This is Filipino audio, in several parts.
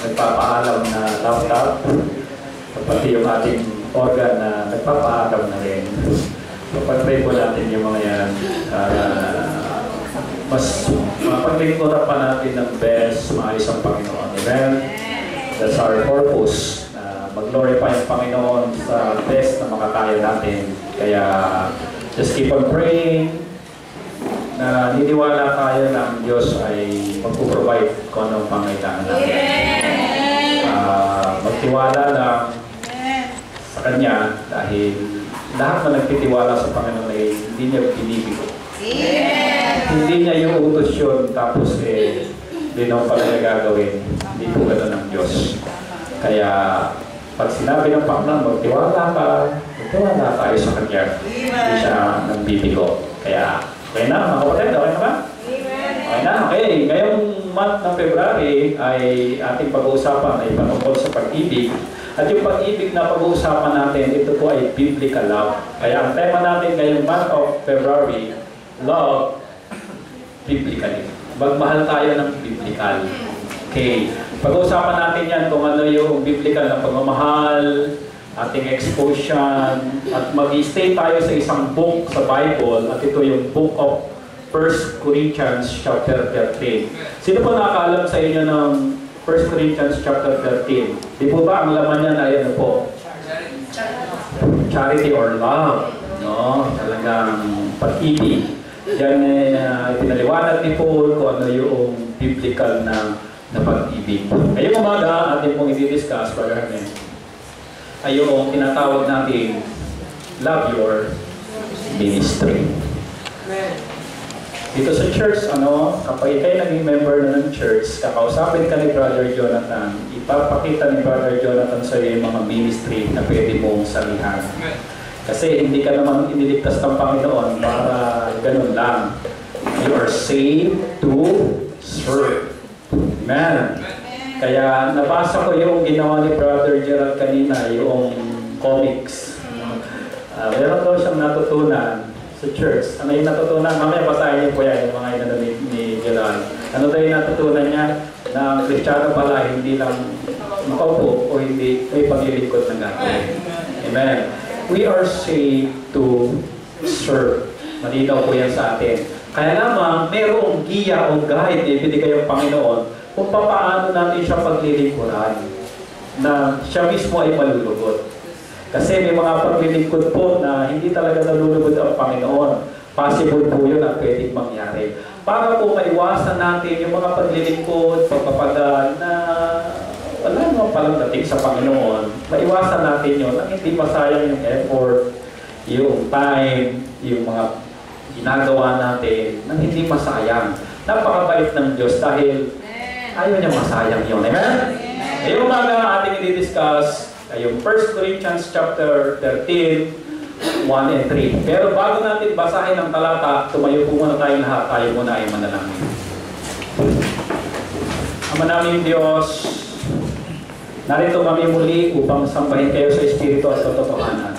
nagpapaalam na laptop, pati yung ating organ na nagpapaalam na rin. So, pag-pray po natin yung mga yan, mas mapaglingkuran pa natin ng best, maayos ang Panginoon. Amen? That's our purpose. Mag-glorify ang Panginoon sa best na makakaya natin. Kaya, just keep on praying. Na niniwala tayo na ang Diyos ay mag-provide kung anong pangailangan natin. Magtiwala lang sa Kanya dahil lahat na nagtitiwala sa Panginoon ay hindi niya binibigo. Hindi niya yung utos yun tapos hindi naman pala niya gagawin. Hindi po gano'n ng Diyos. Kaya pag sinabi ng Panginoon, magtiwala tayo sa Kanya. Hindi siya nagbibigo. Kaya okay na, mga kapatid, okay na ba? Okay na, okay. Ngayong month ng February ay ating pag-uusapan ay patungkol sa pag-ibig. At yung pag-ibig na pag-uusapan natin, ito po ay biblical love. Kaya ang tema natin ngayong month of February, love, biblically. Magmahal tayo ng biblical. Okay. Pag-uusapan natin yan kung ano yung biblical na pagmamahal, ating exposition, at mag-stay tayo sa isang book sa Bible, at ito yung book of 1 Corinthians chapter 13. Sino po nakakaalam sa inyo ng 1 Corinthians chapter 13? Di po ba ang laman niya na ano po? Charity or love. No? Talagang pag-ibig. Yan pinaliwanag ni Paul kung ano yung biblical na pag-ibig. Ngayong umaga, atin pong i-discuss, Brother Hermen, ay yung tinatawag natin love your ministry. Dito sa church, kapag kayo naging member na ng church, kakausapin ka ni Brother Jonathan, ipapakita ni Brother Jonathan sa iyo yung mga ministry na pwede mong salihan. Kasi hindi ka naman iniligtas ng Panginoon para ganun lang. You are saved to serve. Amen. Kaya nabasa ko yung ginawa ni Brother Gerald kanina, yung comics. Meron daw siyang natutunan sa church. Ano yung natutunan? Mamaya basahin niyo po yan, yung mga inano ni Gerald. Ano daw yung natutunan niya? Na ang Kristiyano pala, hindi lang makaupo o hindi may paglilingkod ng gagawin. Amen. We are saved to serve. Malinaw po yan sa atin. Kaya lamang, merong giya o guide na ibinigay ang Panginoon kung paano natin siya paglilingkuran na siya mismo ay malulugod. Kasi may mga paglilingkod po na hindi talaga nalulugod ang Panginoon. Possible po yun na pwedeng mangyari. Para po maiwasan natin yung mga paglilingkod, pagpapagal na wala naman palang dating sa Panginoon, maiwasan natin yun na hindi masayang yung effort, yung time, yung mga ginagawa natin, na hindi masayang. Napakabait ng Diyos dahil ayaw niya masayang yun. Amen? Ngayong umaga ating i-discuss ay yung 1 Corinthians chapter 13, 1 and 3. Pero bago natin basahin ang talata, tumayo po muna tayong lahat. Tayo muna ay manalangin. Ama namin Diyos, narito kami muli upang sambahin kayo sa Espiritu at katotohanan.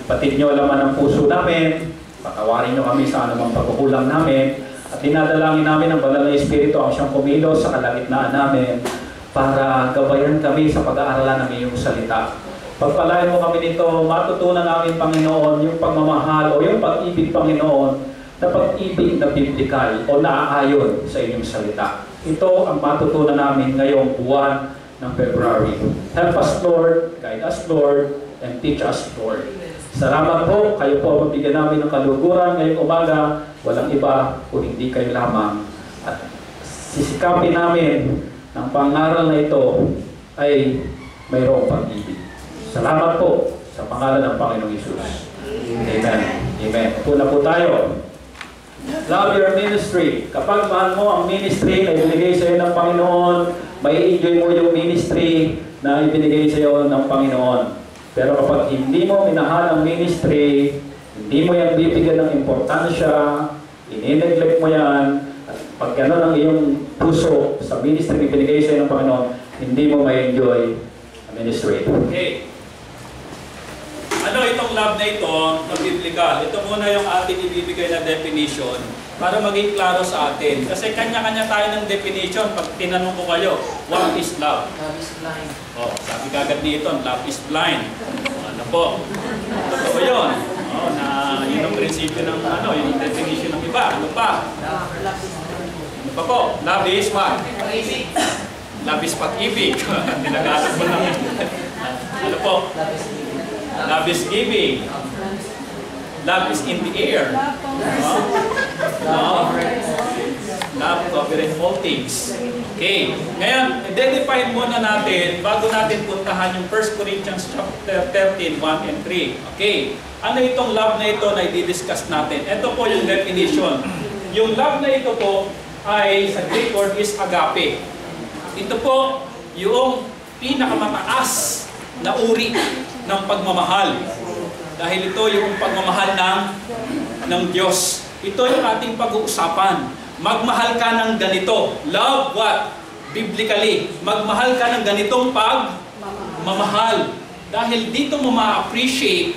Patid niyo laman ang puso namin, patawarin niyo kami sa anumang pagkukulang namin, at dinadalangin namin ang banal na Espiritu ang siyang kumilos sa kalagitnaan namin para gabayan kami sa pag-aaralan ng iyong salita. Pagpalain mo kami nito, matutunan namin, Panginoon, yung pagmamahal o yung pag-ibig, Panginoon, na pag-ibig na biblikal o naaayon sa inyong salita. Ito ang matutunan namin ngayong buwan ng February. Help us, Lord, guide us, Lord, and teach us, Lord. Salamat po, kayo po ang mabigyan namin ng kaluguran ngayong umaga. Walang iba kung hindi kayo lamang. At sisikapin namin ng pangaral na ito ay mayroong pag-ibig. Salamat po sa pangalan ng Panginoong Hesus. Amen. Amen. Puna po tayo. Love your ministry. Kapag mahal mo ang ministry na ibinigay sa iyo ng Panginoon, may enjoy mo yung ministry na ibinigay sa iyo ng Panginoon. Pero kapag hindi mo minahal ang ministry, hindi mo yan bibigyan ng importansya, inineglect mo yan, at pag gano'n ang iyong puso sa ministry na ibinigay sa iyo ng Panginoon, hindi mo ma-enjoy ang ministry. Okay. Ano itong love na ito, na biblical? Ito muna yung ating ibibigay na definition. para maging klaro sa atin. Kasi kanya-kanya tayo ng definition. Pag tinanong ko kayo, what is love? Love is blind. Oh, sabi kagad dito, love is blind. Ano po? Totoo yun. Oh, na yun ang prinsipyo ng ano, yun ang definition ng iba. Ano pa? Love is blind. Ano pa po? Love is what? Pag-ibig. Love is pag-ibig. Tinagalog mo lang. Ano po? Love is giving. Love is giving. Love is in the air. No? Love covering all things. Okay. Ngayon, identify muna natin bago natin puntahan yung 1 Corinthians chapter 13, 1 and 3. Okay. Ano itong love na ito na i-discuss natin? Ito po yung definition. Yung love na ito po ay sa Greek word is agape. Ito po yung pinakamataas na uri ng pagmamahal. Dahil ito yung pagmamahal ng Diyos. Ito yung ating pag-uusapan. Magmahal ka ng ganito. Love what? Biblically. Magmahal ka ng ganitong pagmamahal. Dahil dito mo ma-appreciate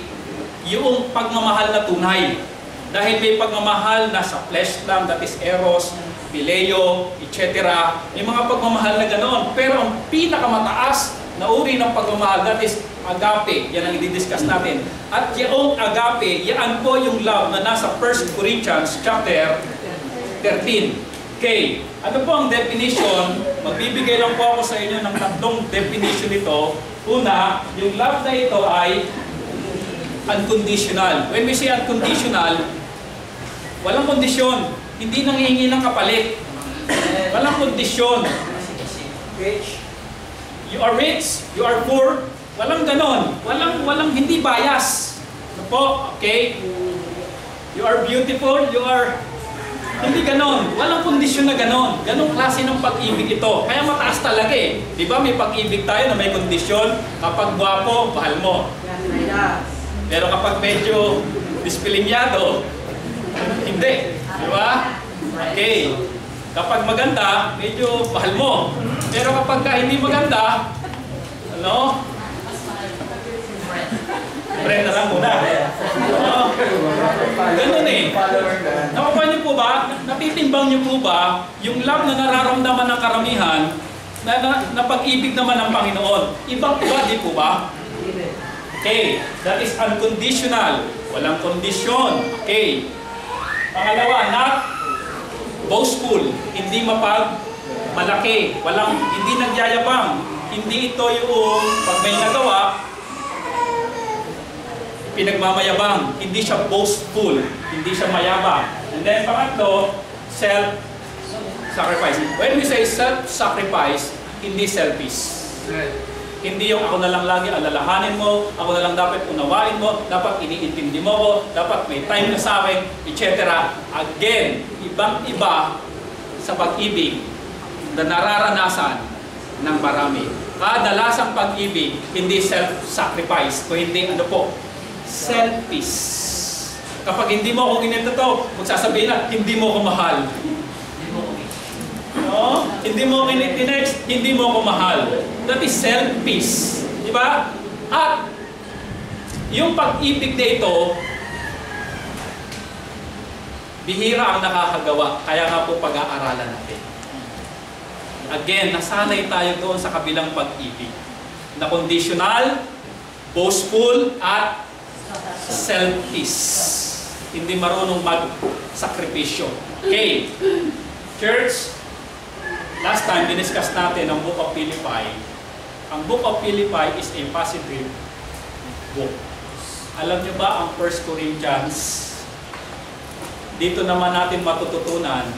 yung pagmamahal na tunay. Dahil may pagmamahal na sa flesh lang, that is eros, phileo, etc. May mga pagmamahal na ganoon. Pero ang pinakamataas na uri ng pagmamahal, that is agape. Yan ang i-discuss natin. At yung agape, yan po yung love na nasa 1 Corinthians chapter 13. Okay. Ano po ang definition? Magbibigay lang po ako sa inyo ng tatlong definition nito. Una, yung love na ito ay unconditional. When we say unconditional, walang kondisyon. Hindi nanghihingi ng kapalit. Walang kondisyon. Rich. You are rich, you are poor. Walang ganon. Walang hindi bias. Ano po? Okay? You are beautiful, you are... Hindi ganon. Walang kondisyon na ganon. Ganong klase ng pag-ibig ito. Kaya mataas talaga eh. Di ba may pag-ibig tayo na may kondisyon? Kapag gwapo, mahal mo. Pero kapag medyo dispilinyado, hindi. Di ba? Okay. Kapag maganda, medyo mahal mo. Pero kapag hindi maganda, ano? Friend na lang muna. Ganun eh. Nakuha niyo po ba? Natitimbang niyo po ba yung love na nararamdaman ng karamihan na pag-ibig naman ng Panginoon? Ibang-iba, di po ba? Okay. That is unconditional. Walang kondisyon. Okay. Pangalawa, not boastful. Hindi malaki. Hindi nagyayabang. Hindi ito yung pag may nagawa, pinagmamayabang. Hindi siya boastful. Hindi siya mayabang. And then pangatlo, self-sacrifice. When we say self-sacrifice, hindi selfish. Hindi yung ako na lang lagi alalahanin mo, ako na lang dapat unawain mo, dapat iniintindi mo ko, dapat may time ka sa akin, etc. Again, ibang-iba sa pag-ibig na nararanasan ng marami. Kadalasang pag-ibig, hindi self-sacrifice, kundi ano po? Selfish. Kapag hindi mo ako ginito to, magsasabihin na, hindi mo ako mahal. No? Hindi mo ako next, hindi mo ako mahal. That is selfish. Di ba? At yung pag-ibig na ito, bihira ang nakakagawa. Kaya nga po pag-aaralan natin. Again, nasanay tayo doon sa kabilang pag-ibig. Na conditional, boastful, at selfish. Hindi marunong mag-sakripisyo. Okay. Church, last time, diniscuss natin ang Book of Philippi. Ang Book of Philippi is a positive book. Alam nyo ba ang 1 Corinthians? Dito naman natin matututunan,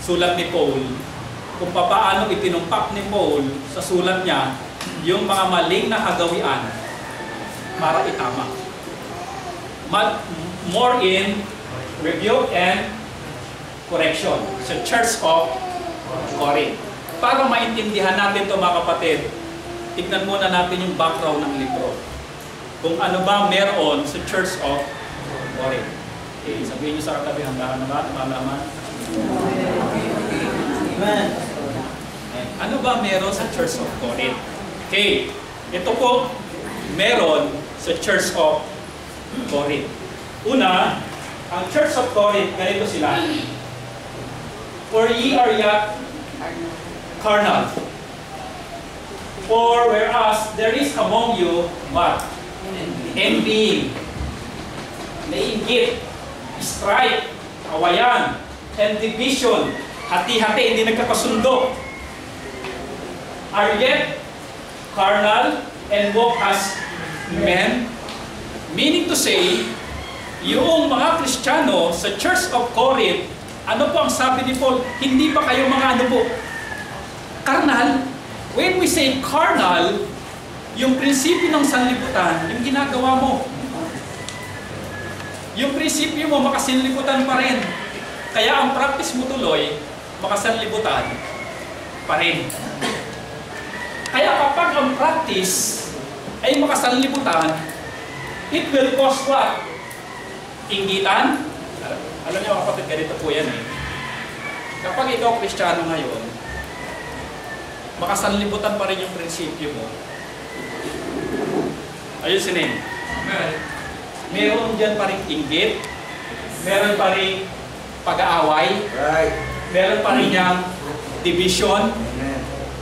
sulat ni Paul, kung paano itinumpak ni Paul sa sulat niya yung mga maling na kagawian para itama. More in review and correction sa Church of Corinth. Para maintindihan natin ito mga kapatid, tignan muna natin yung background ng libro. Kung ano ba meron sa Church of Corinth. Okay, sabihin nyo sa katabi, hanggang na ba? Malaman? Amen. Ano ba meron sa Church of Corinth? Okay, ito po meron sa Church of Corinth. Una, Ang Church of Corinth, ganito sila. For ye are yet carnal. For whereas there is among you, what? Envying, naiinggit, strife, awayan, and division, hati-hati, hindi nagkakasundo, are yet carnal and walk as men. Meaning to say, yung mga Kristiyano sa Church of Corinth, ano po ang sabi ni Paul? Hindi ba kayo mga ano po? Carnal? When we say carnal, yung prinsipyo ng sanlibutan, yung ginagawa mo. Yung prinsipyo mo, makasanlibutan pa rin. Kaya ang practice mo tuloy, makasanlibutan pa rin. Kaya kapag ang practice ay makasanlibutan, it will cause what? Inggitan? Alam niyo kapatid, ganito po yan eh. Kapag ikaw Kristiyano ngayon, makasanlibutan pa rin yung prinsipyo mo. Ayusin eh. Meron dyan pa rin inggit, meron pa rin pag-aaway, meron pa rin yung division,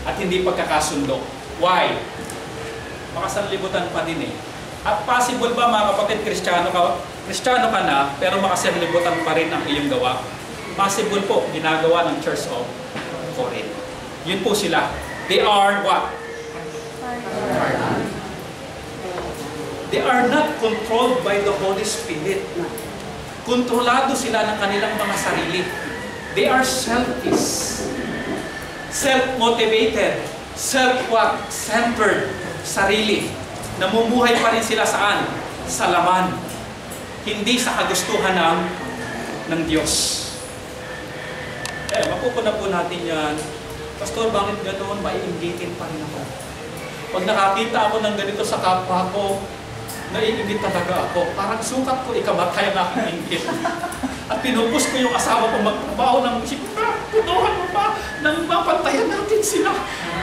at hindi pagkakasundo. Why? Makasanlibutan pa din eh. At possible ba mga kapatid, Kristiyano ka na, pero makasanlibutan pa rin ang iyong gawa? Possible po, ginagawa ng Church of Corinth. Yun po sila. They are what? They are not controlled by the Holy Spirit. Kontrolado sila ng kanilang mga sarili. They are selfish. Self-motivated. Self-centered. Sarili. Namumuhay pa rin sila saan? Sa laman. Hindi sa kagustuhan ng Diyos. Mapupuna po natin yan. Pastor, bakit ganoon? Maiinggitin pa rin ako. Pag nakakita ako ng ganito sa kapwa ko, naiingit talaga ako. Parang sukat ko, ikamatay ang aking inggit. At pinupus ko yung asawa ko magtrabaho ng isip, punuhan mo pa, nang mapantayan natin sila.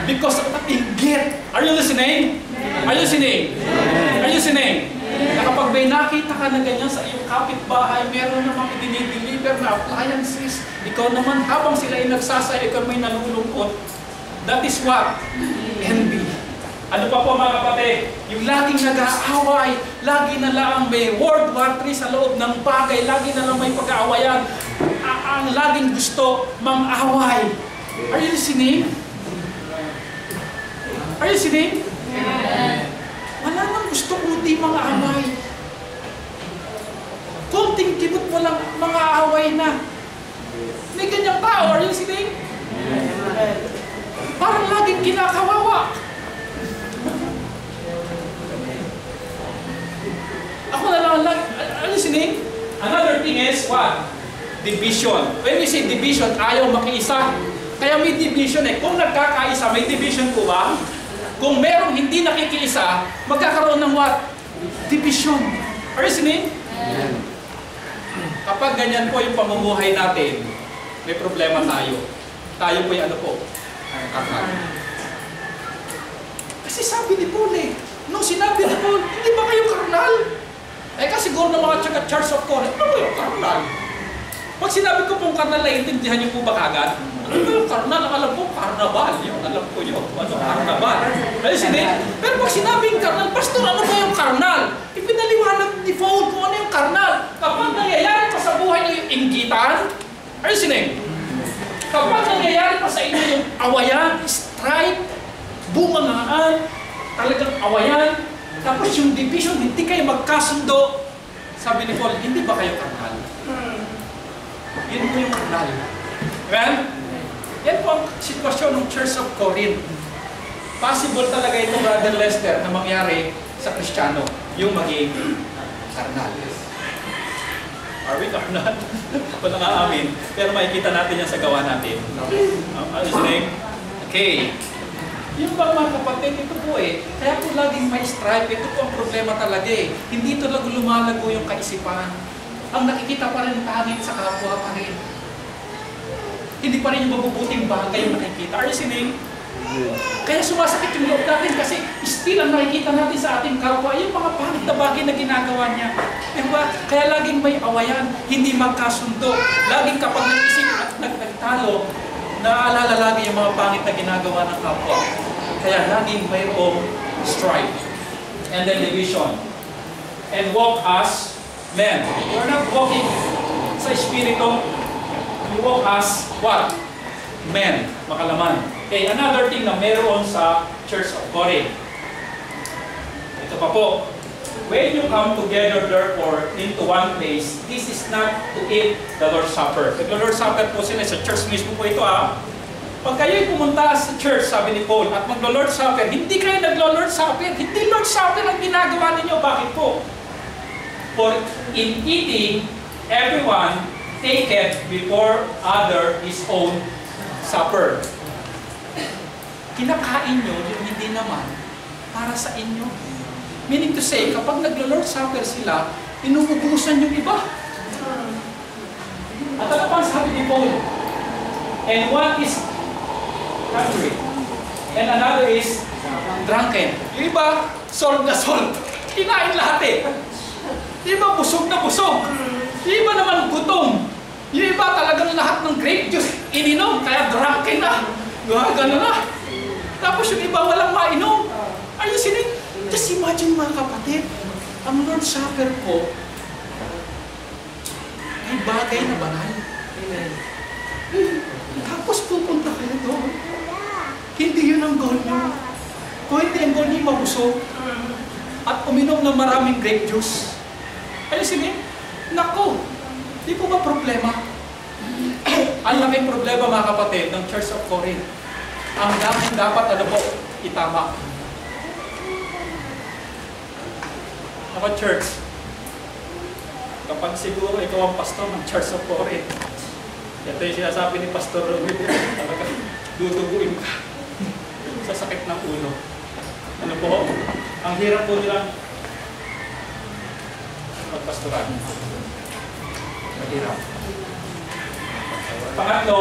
Because of that inggit. Are you listening? Are you listening? Are you listening? Na kapag may nakita ka na ganyan sa iyong kapitbahay, meron namang i-deliver na appliances, ikaw naman habang sila ay nagsasaya, ikaw may nalulungkot. That is what? Envy. Ano pa po mga kapatid? Yung laging nag-aaway, lagi na lang may World War III sa loob ng bagay, lagi na lang may pag-aawayan, ang laging gusto mang-away. Are you listening? Are you listening? Wala nang gusto kundi mga away. Kunting kibot mo lang mga away na. May ganyang tao, are you listening? Parang laging kinakawawa. Ako na lang, are you listening? Another thing is, what? Division. When we say division, ayaw makiisa. Kaya may division eh. Kung nagkakaisa, may division po ba? Kung merong hindi nakikiisa, magkakaroon ng what? Division. Are you listening? Kapag ganyan po yung pamumuhay natin, may problema tayo. Tayo po yung ano po? Karnal. Kasi sabi ni Paul eh, nung sinabi ni Paul, hindi ba kayo karnal? Eh kasi siguro ng mga Church of Corinth, ano ba yung karnal? Pag sinabi ko pong karnal, naiintindihan niyo po ba kagad? Ano ba yung karnal? Ang alam ko, karnaval. Yung alam ko yun. Ano, karnaval. Ayos hindi? Pero pag sinabing karnal, Pastor, ano ba yung karnal? Ipinaliwanag ni Paul kung ano yung karnal. Kapag nangyayari pa sa buhay niyo yung inggitan, ayos hindi? Kapag nangyayari pa sa inyo yung awayan, strife, bungangaan, talagang awayan, tapos yung division, hindi kayo magkasundo, sabi ni Paul, hindi ba kayo karnal? Yun po yung karnal. Amen? Yan po ang sitwasyon ng Church of Corinth. Possible talaga ito, Brother Lester, na mangyari sa Kristiyano, yung maging karnal. Are we karnal? Wala nga amin. Pero makikita natin yan sa gawa natin. Are you listening? Okay. Yung ba mga kapatid, ito po eh. Kaya po laging may strife, ito po ang problema talaga eh. Hindi talaga lumalago yung kaisipan. Ang nakikita pa rin pangit sa kapwa pa rin. Hindi pa rin yung mabubuting bagay yung nakikita. Are you listening? Kaya sumasakit yung loob natin kasi still ang nakikita natin sa ating kapwa, yung mga pangit na bagay na ginagawa niya. Diba? Kaya laging may awayan, hindi magkasundo. Laging kapag nag-isip at nagtalo, naaalala lagi yung mga pangit na ginagawa ng kapwa. Kaya laging mayroong strife. And then division. And walk as men. We're not walking sa Espiritu. We walk as what? Men. Makalaman. Okay, another thing na meron sa Church of Corinth. Ito pa po. When you come together therefore into one place, this is not to eat the Lord's Supper. Nag-Lord's Supper po sila sa church mismo po ito Pag kayo'y pumunta sa church, sabi ni Paul, at mag-Lord's Supper, hindi kayo nag-Lord's Supper. Hindi Lord's Supper ang ginagawa ninyo. Bakit po? For in eating, everyone taketh before other his own supper. Kinakain nyo, yung hindi naman, para sa inyo. Meaning to say, kapag nag-Lord's Supper sila, inuubusan yung iba. At ano pa sabi ni Paul? And one is hungry, and another is drunken. Yung iba, sold na sold. Kinain lahat Yung iba, busog na busog. Yung iba naman, gutom. Yung iba, talagang lahat ng grape juice ininom, kaya drunken na. Gano'n na. Tapos yung iba, walang mainom. Ayusin eh. Just imagine mga kapatid, ang Lord's Supper po, ay bagay na banal. Tapos pupunta kayo doon. Hindi yun ang goal nyo. Kung hindi ang goal nyo mabusog at uminom ng maraming grape juice, ayusin eh, naku, di po ba problema? Ang laking problema mga kapatid ng Church of Corinth. Ang dapat ano po, itama. Ako church, kapag siguro ikaw ang pastor ng Church of Corinth, ito yung sinasabi ni Pastor Romeo, talaga duduguin ka sa sakit ng ulo. Ano po? Ang hirap po nilang magpastoran. Mahirap. Pangatlo,